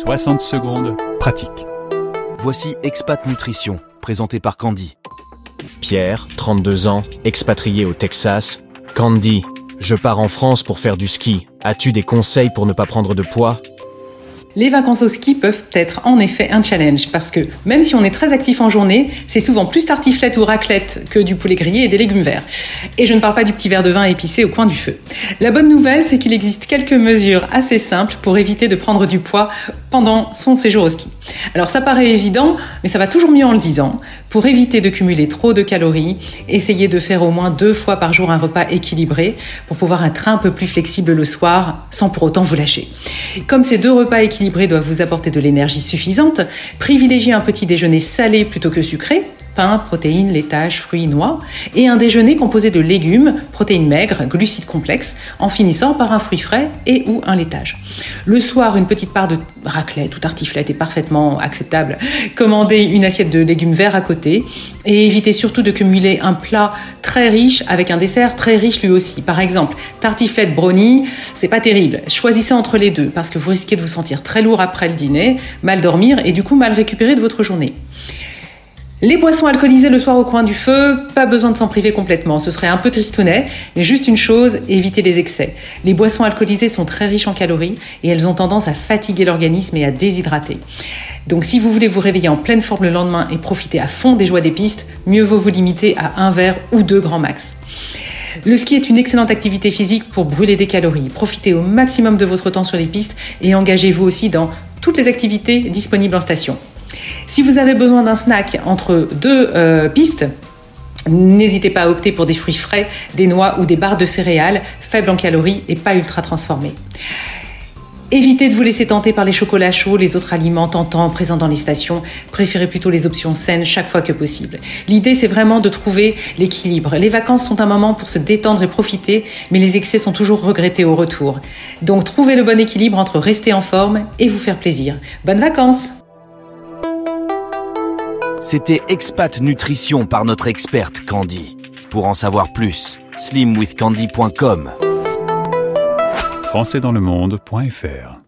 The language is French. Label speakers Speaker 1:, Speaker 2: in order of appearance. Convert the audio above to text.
Speaker 1: 60 secondes, pratique.
Speaker 2: Voici Expat Nutrition, présenté par Candy.
Speaker 3: Pierre, 32 ans, expatrié au Texas. Candy, je pars en France pour faire du ski. As-tu des conseils pour ne pas prendre de poids ?
Speaker 4: Les vacances au ski peuvent être en effet un challenge parce que même si on est très actif en journée, c'est souvent plus tartiflette ou raclette que du poulet grillé et des légumes verts. Et je ne parle pas du petit verre de vin épicé au coin du feu. La bonne nouvelle, c'est qu'il existe quelques mesures assez simples pour éviter de prendre du poids pendant son séjour au ski. Alors ça paraît évident, mais ça va toujours mieux en le disant. Pour éviter de cumuler trop de calories, essayez de faire au moins 2 fois par jour un repas équilibré pour pouvoir être un peu plus flexible le soir sans pour autant vous lâcher. Comme ces 2 repas équilibrés doivent vous apporter de l'énergie suffisante, privilégiez un petit déjeuner salé plutôt que sucré, pain, protéines, laitage, fruits, noix, et un déjeuner composé de légumes, protéines maigres, glucides complexes, en finissant par un fruit frais et ou un laitage. Le soir, une petite part de raclette ou tartiflette est parfaitement acceptable. Commandez une assiette de légumes verts à côté et évitez surtout de cumuler un plat très riche avec un dessert très riche lui aussi. Par exemple, tartiflette brownie, c'est pas terrible. Choisissez entre les deux parce que vous risquez de vous sentir très lourd après le dîner, mal dormir et du coup mal récupérer de votre journée. Les boissons alcoolisées le soir au coin du feu, pas besoin de s'en priver complètement, ce serait un peu tristounet, mais juste une chose, évitez les excès. Les boissons alcoolisées sont très riches en calories et elles ont tendance à fatiguer l'organisme et à déshydrater. Donc si vous voulez vous réveiller en pleine forme le lendemain et profiter à fond des joies des pistes, mieux vaut vous limiter à 1 verre ou 2 grands max. Le ski est une excellente activité physique pour brûler des calories. Profitez au maximum de votre temps sur les pistes et engagez-vous aussi dans toutes les activités disponibles en station. Si vous avez besoin d'un snack entre 2 pistes, n'hésitez pas à opter pour des fruits frais, des noix ou des barres de céréales faibles en calories et pas ultra transformées. Évitez de vous laisser tenter par les chocolats chauds, les autres aliments tentants présents dans les stations. Préférez plutôt les options saines chaque fois que possible. L'idée, c'est vraiment de trouver l'équilibre. Les vacances sont un moment pour se détendre et profiter, mais les excès sont toujours regrettés au retour. Donc, trouvez le bon équilibre entre rester en forme et vous faire plaisir. Bonnes vacances!
Speaker 2: C'était Expat Nutrition par notre experte Candy. Pour en savoir plus, slimwithcandy.com.
Speaker 1: Françaisdanslemonde.fr